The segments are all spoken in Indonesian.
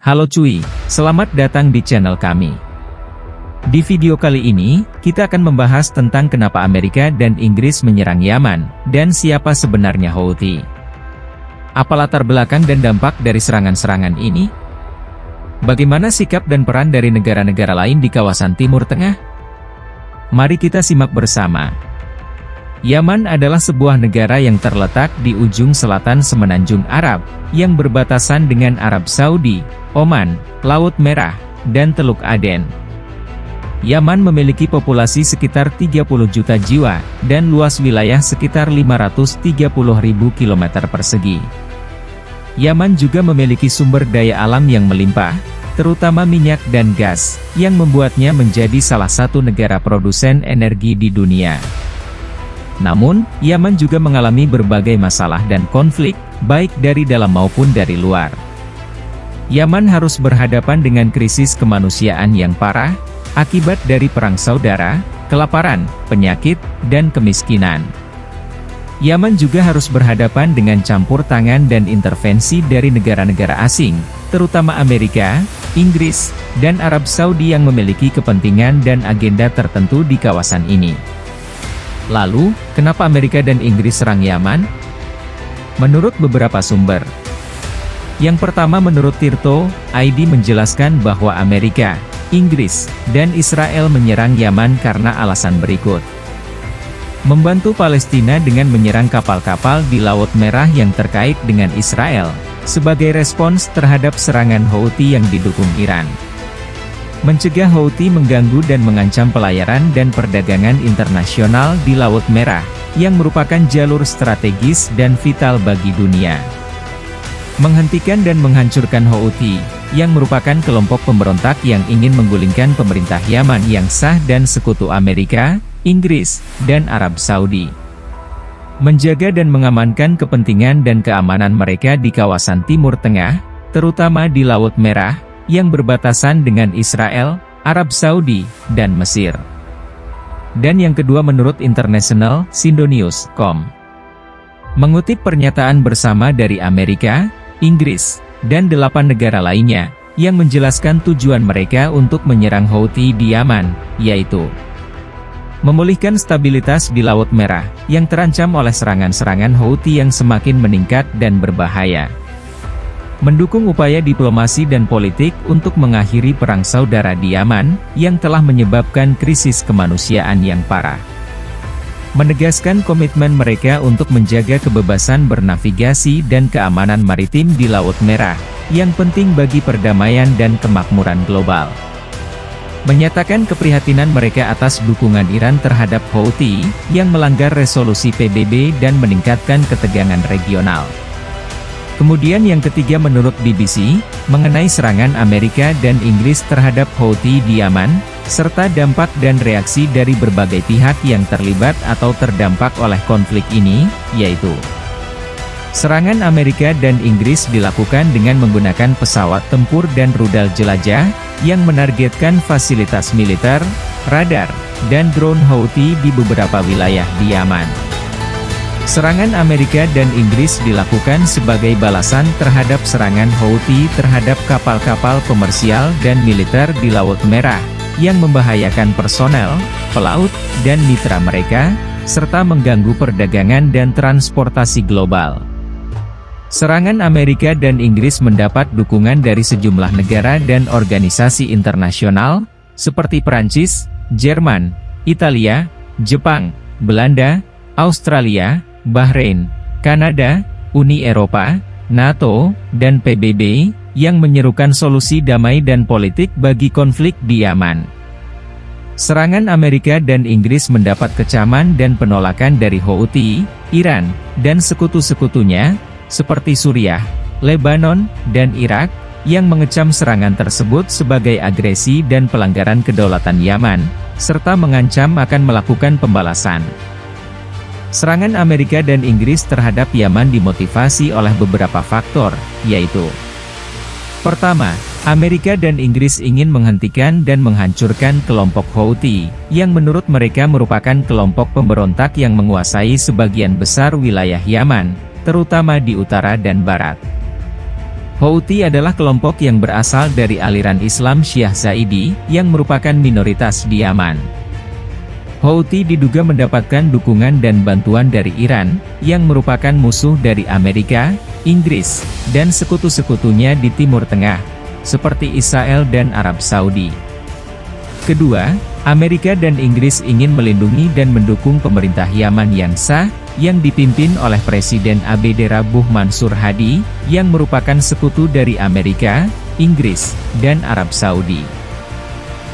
Halo cuy, selamat datang di channel kami. Di video kali ini, kita akan membahas tentang kenapa Amerika dan Inggris menyerang Yaman, dan siapa sebenarnya Houthi. Apa latar belakang dan dampak dari serangan-serangan ini? Bagaimana sikap dan peran dari negara-negara lain di kawasan Timur Tengah? Mari kita simak bersama. Yaman adalah sebuah negara yang terletak di ujung selatan Semenanjung Arab, yang berbatasan dengan Arab Saudi, Oman, Laut Merah, dan Teluk Aden. Yaman memiliki populasi sekitar 30 juta jiwa, dan luas wilayah sekitar 530.000 km persegi. Yaman juga memiliki sumber daya alam yang melimpah, terutama minyak dan gas, yang membuatnya menjadi salah satu negara produsen energi di dunia. Namun, Yaman juga mengalami berbagai masalah dan konflik, baik dari dalam maupun dari luar. Yaman harus berhadapan dengan krisis kemanusiaan yang parah, akibat dari perang saudara, kelaparan, penyakit, dan kemiskinan. Yaman juga harus berhadapan dengan campur tangan dan intervensi dari negara-negara asing, terutama Amerika, Inggris, dan Arab Saudi yang memiliki kepentingan dan agenda tertentu di kawasan ini. Lalu, kenapa Amerika dan Inggris serang Yaman? Menurut beberapa sumber. Yang pertama menurut Tirto, ID menjelaskan bahwa Amerika, Inggris, dan Israel menyerang Yaman karena alasan berikut. Membantu Palestina dengan menyerang kapal-kapal di Laut Merah yang terkait dengan Israel, sebagai respons terhadap serangan Houthi yang didukung Iran. Mencegah Houthi mengganggu dan mengancam pelayaran dan perdagangan internasional di Laut Merah, yang merupakan jalur strategis dan vital bagi dunia. Menghentikan dan menghancurkan Houthi, yang merupakan kelompok pemberontak yang ingin menggulingkan pemerintah Yaman yang sah dan sekutu Amerika, Inggris, dan Arab Saudi. Menjaga dan mengamankan kepentingan dan keamanan mereka di kawasan Timur Tengah, terutama di Laut Merah, yang berbatasan dengan Israel, Arab Saudi, dan Mesir. Dan yang kedua menurut International Sindonews.com. Mengutip pernyataan bersama dari Amerika, Inggris, dan 8 negara lainnya, yang menjelaskan tujuan mereka untuk menyerang Houthi di Yaman, yaitu memulihkan stabilitas di Laut Merah, yang terancam oleh serangan-serangan Houthi yang semakin meningkat dan berbahaya. Mendukung upaya diplomasi dan politik untuk mengakhiri perang saudara di Yaman, yang telah menyebabkan krisis kemanusiaan yang parah. Menegaskan komitmen mereka untuk menjaga kebebasan bernavigasi dan keamanan maritim di Laut Merah, yang penting bagi perdamaian dan kemakmuran global. Menyatakan keprihatinan mereka atas dukungan Iran terhadap Houthi, yang melanggar resolusi PBB dan meningkatkan ketegangan regional. Kemudian yang ketiga menurut BBC, mengenai serangan Amerika dan Inggris terhadap Houthi di Yaman, serta dampak dan reaksi dari berbagai pihak yang terlibat atau terdampak oleh konflik ini, yaitu serangan Amerika dan Inggris dilakukan dengan menggunakan pesawat tempur dan rudal jelajah, yang menargetkan fasilitas militer, radar, dan drone Houthi di beberapa wilayah di Yaman. Serangan Amerika dan Inggris dilakukan sebagai balasan terhadap serangan Houthi terhadap kapal-kapal komersial dan militer di Laut Merah, yang membahayakan personel, pelaut, dan mitra mereka, serta mengganggu perdagangan dan transportasi global. Serangan Amerika dan Inggris mendapat dukungan dari sejumlah negara dan organisasi internasional, seperti Perancis, Jerman, Italia, Jepang, Belanda, Australia, Bahrain, Kanada, Uni Eropa, NATO, dan PBB, yang menyerukan solusi damai dan politik bagi konflik di Yaman. Serangan Amerika dan Inggris mendapat kecaman dan penolakan dari Houthi, Iran, dan sekutu-sekutunya, seperti Suriah, Lebanon, dan Irak, yang mengecam serangan tersebut sebagai agresi dan pelanggaran kedaulatan Yaman, serta mengancam akan melakukan pembalasan. Serangan Amerika dan Inggris terhadap Yaman dimotivasi oleh beberapa faktor, yaitu: pertama, Amerika dan Inggris ingin menghentikan dan menghancurkan kelompok Houthi, yang menurut mereka merupakan kelompok pemberontak yang menguasai sebagian besar wilayah Yaman, terutama di utara dan barat. Houthi adalah kelompok yang berasal dari aliran Islam Syiah Zaidi, yang merupakan minoritas di Yaman. Houthi diduga mendapatkan dukungan dan bantuan dari Iran, yang merupakan musuh dari Amerika, Inggris, dan sekutu-sekutunya di Timur Tengah, seperti Israel dan Arab Saudi. Kedua, Amerika dan Inggris ingin melindungi dan mendukung pemerintah Yaman yang sah, yang dipimpin oleh Presiden Abd Rabbuh Mansur Hadi, yang merupakan sekutu dari Amerika, Inggris, dan Arab Saudi.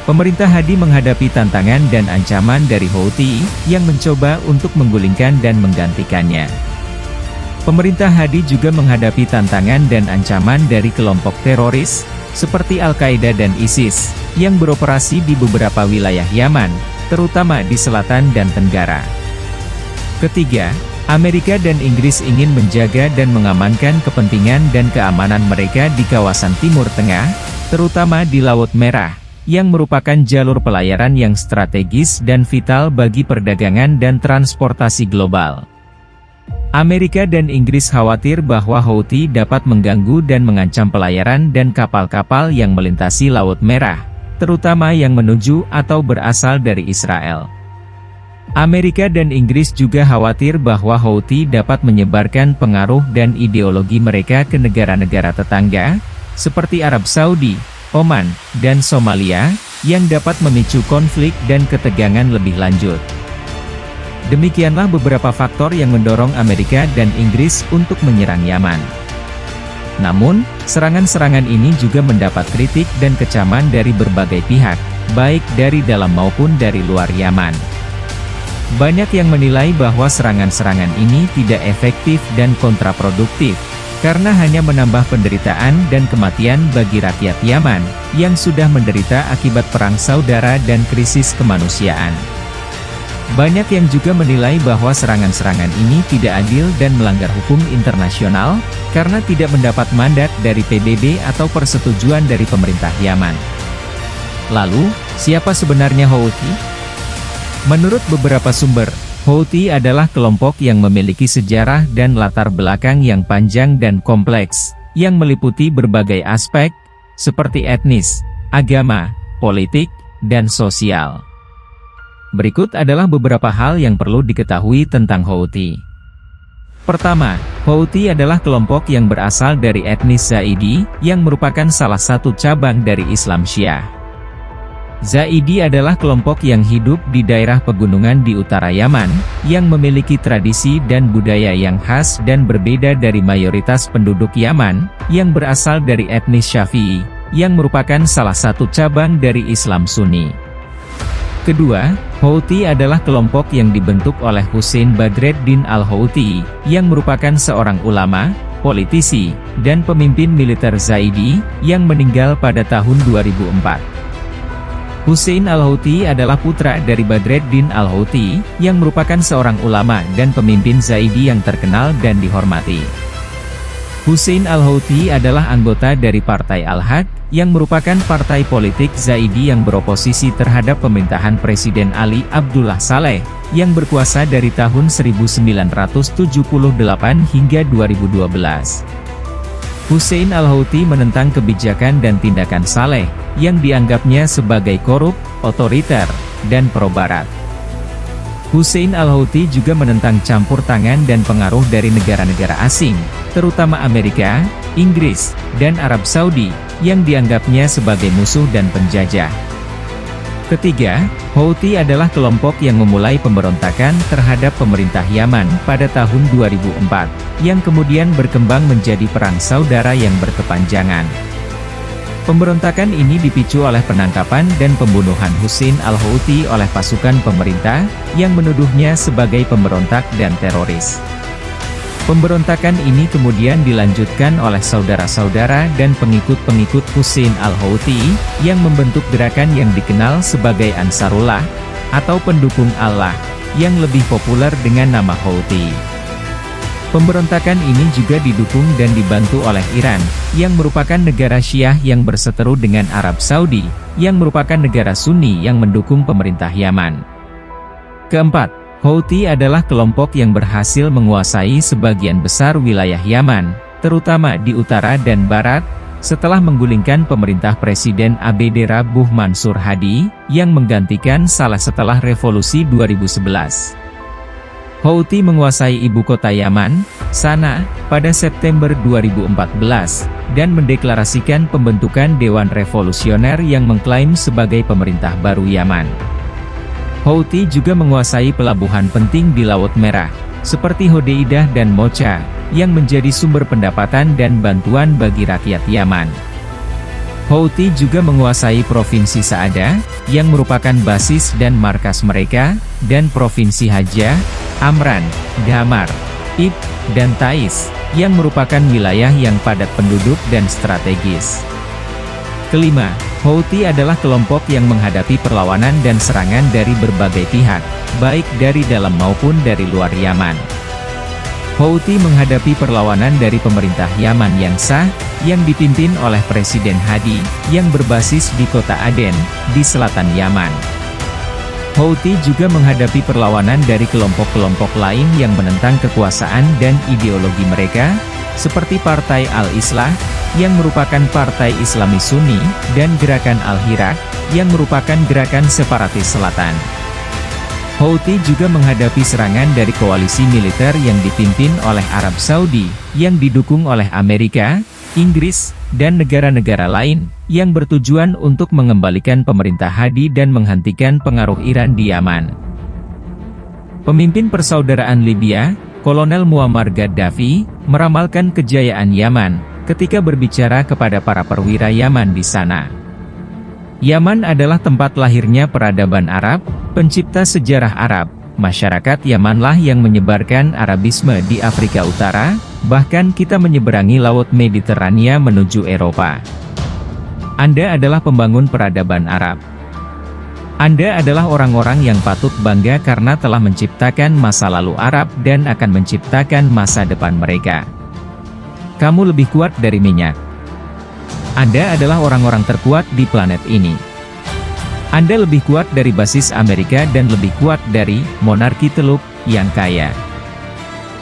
Pemerintah Hadi menghadapi tantangan dan ancaman dari Houthi, yang mencoba untuk menggulingkan dan menggantikannya. Pemerintah Hadi juga menghadapi tantangan dan ancaman dari kelompok teroris, seperti Al-Qaeda dan ISIS, yang beroperasi di beberapa wilayah Yaman, terutama di selatan dan tenggara. Ketiga, Amerika dan Inggris ingin menjaga dan mengamankan kepentingan dan keamanan mereka di kawasan Timur Tengah, terutama di Laut Merah, yang merupakan jalur pelayaran yang strategis dan vital bagi perdagangan dan transportasi global. Amerika dan Inggris khawatir bahwa Houthi dapat mengganggu dan mengancam pelayaran dan kapal-kapal yang melintasi Laut Merah, terutama yang menuju atau berasal dari Israel. Amerika dan Inggris juga khawatir bahwa Houthi dapat menyebarkan pengaruh dan ideologi mereka ke negara-negara tetangga, seperti Arab Saudi, Oman, dan Somalia, yang dapat memicu konflik dan ketegangan lebih lanjut. Demikianlah beberapa faktor yang mendorong Amerika dan Inggris untuk menyerang Yaman. Namun, serangan-serangan ini juga mendapat kritik dan kecaman dari berbagai pihak, baik dari dalam maupun dari luar Yaman. Banyak yang menilai bahwa serangan-serangan ini tidak efektif dan kontraproduktif, karena hanya menambah penderitaan dan kematian bagi rakyat Yaman, yang sudah menderita akibat perang saudara dan krisis kemanusiaan. Banyak yang juga menilai bahwa serangan-serangan ini tidak adil dan melanggar hukum internasional, karena tidak mendapat mandat dari PBB atau persetujuan dari pemerintah Yaman. Lalu, siapa sebenarnya Houthi? Menurut beberapa sumber, Houthi adalah kelompok yang memiliki sejarah dan latar belakang yang panjang dan kompleks, yang meliputi berbagai aspek, seperti etnis, agama, politik, dan sosial. Berikut adalah beberapa hal yang perlu diketahui tentang Houthi. Pertama, Houthi adalah kelompok yang berasal dari etnis Zaidi, yang merupakan salah satu cabang dari Islam Syiah. Zaidi adalah kelompok yang hidup di daerah pegunungan di utara Yaman, yang memiliki tradisi dan budaya yang khas dan berbeda dari mayoritas penduduk Yaman, yang berasal dari etnis Syafi'i, yang merupakan salah satu cabang dari Islam Sunni. Kedua, Houthi adalah kelompok yang dibentuk oleh Hussein Badreddin al-Houthi, yang merupakan seorang ulama, politisi, dan pemimpin militer Zaidi, yang meninggal pada tahun 2004. Hussein al-Houthi adalah putra dari Badreddin al-Houthi, yang merupakan seorang ulama dan pemimpin Zaidi yang terkenal dan dihormati. Hussein al-Houthi adalah anggota dari Partai Al-Haq, yang merupakan partai politik Zaidi yang beroposisi terhadap pemerintahan Presiden Ali Abdullah Saleh, yang berkuasa dari tahun 1978 hingga 2012. Hussein al-Houthi menentang kebijakan dan tindakan Saleh, yang dianggapnya sebagai korup, otoriter, dan pro-barat. Hussein al-Houthi juga menentang campur tangan dan pengaruh dari negara-negara asing, terutama Amerika, Inggris, dan Arab Saudi, yang dianggapnya sebagai musuh dan penjajah. Ketiga, Houthi adalah kelompok yang memulai pemberontakan terhadap pemerintah Yaman pada tahun 2004, yang kemudian berkembang menjadi perang saudara yang berkepanjangan. Pemberontakan ini dipicu oleh penangkapan dan pembunuhan Hussein al-Houthi oleh pasukan pemerintah, yang menuduhnya sebagai pemberontak dan teroris. Pemberontakan ini kemudian dilanjutkan oleh saudara-saudara dan pengikut-pengikut Hussein al-Houthi, yang membentuk gerakan yang dikenal sebagai Ansarullah, atau pendukung Allah, yang lebih populer dengan nama Houthi. Pemberontakan ini juga didukung dan dibantu oleh Iran, yang merupakan negara Syiah yang berseteru dengan Arab Saudi, yang merupakan negara Sunni yang mendukung pemerintah Yaman. Keempat, Houthi adalah kelompok yang berhasil menguasai sebagian besar wilayah Yaman, terutama di utara dan barat, setelah menggulingkan pemerintah Presiden ABD Rabbuh Mansur Hadi, yang menggantikan Saleh setelah revolusi 2011. Houthi menguasai ibu kota Yaman, Sanaa, pada September 2014, dan mendeklarasikan pembentukan Dewan Revolusioner yang mengklaim sebagai pemerintah baru Yaman. Houthi juga menguasai pelabuhan penting di Laut Merah, seperti Hodeidah dan Mocha, yang menjadi sumber pendapatan dan bantuan bagi rakyat Yaman. Houthi juga menguasai Provinsi Saada, yang merupakan basis dan markas mereka, dan Provinsi Hajjah, Amran, Damar, Ib, dan Taiz, yang merupakan wilayah yang padat penduduk dan strategis. Kelima, Houthi adalah kelompok yang menghadapi perlawanan dan serangan dari berbagai pihak, baik dari dalam maupun dari luar Yaman. Houthi menghadapi perlawanan dari pemerintah Yaman yang sah, yang dipimpin oleh Presiden Hadi, yang berbasis di kota Aden, di selatan Yaman. Houthi juga menghadapi perlawanan dari kelompok-kelompok lain yang menentang kekuasaan dan ideologi mereka, seperti Partai Al-Islah, yang merupakan partai Islami Sunni, dan Gerakan Al-Hirak, yang merupakan gerakan separatis selatan. Houthi juga menghadapi serangan dari koalisi militer yang dipimpin oleh Arab Saudi, yang didukung oleh Amerika, Inggris, dan negara-negara lain, yang bertujuan untuk mengembalikan pemerintah Hadi dan menghentikan pengaruh Iran di Yaman. Pemimpin Persaudaraan Libya, Kolonel Muammar Gaddafi, meramalkan kejayaan Yaman, ketika berbicara kepada para perwira Yaman di sana. Yaman adalah tempat lahirnya peradaban Arab, pencipta sejarah Arab. Masyarakat Yamanlah yang menyebarkan Arabisme di Afrika Utara, bahkan kita menyeberangi Laut Mediterania menuju Eropa. Anda adalah pembangun peradaban Arab. Anda adalah orang-orang yang patut bangga karena telah menciptakan masa lalu Arab dan akan menciptakan masa depan mereka. Kamu lebih kuat dari minyak. Anda adalah orang-orang terkuat di planet ini. Anda lebih kuat dari basis Amerika dan lebih kuat dari monarki Teluk yang kaya.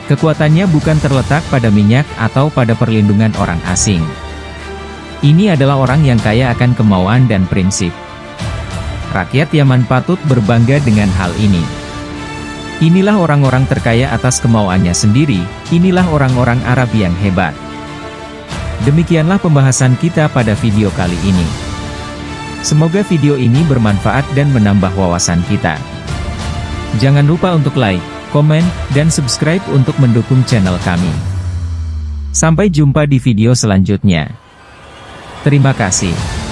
Kekuatannya bukan terletak pada minyak atau pada perlindungan orang asing. Ini adalah orang yang kaya akan kemauan dan prinsip. Rakyat Yaman patut berbangga dengan hal ini. Inilah orang-orang terkaya atas kemauannya sendiri, inilah orang-orang Arab yang hebat. Demikianlah pembahasan kita pada video kali ini. Semoga video ini bermanfaat dan menambah wawasan kita. Jangan lupa untuk like, komen, dan subscribe untuk mendukung channel kami. Sampai jumpa di video selanjutnya. Terima kasih.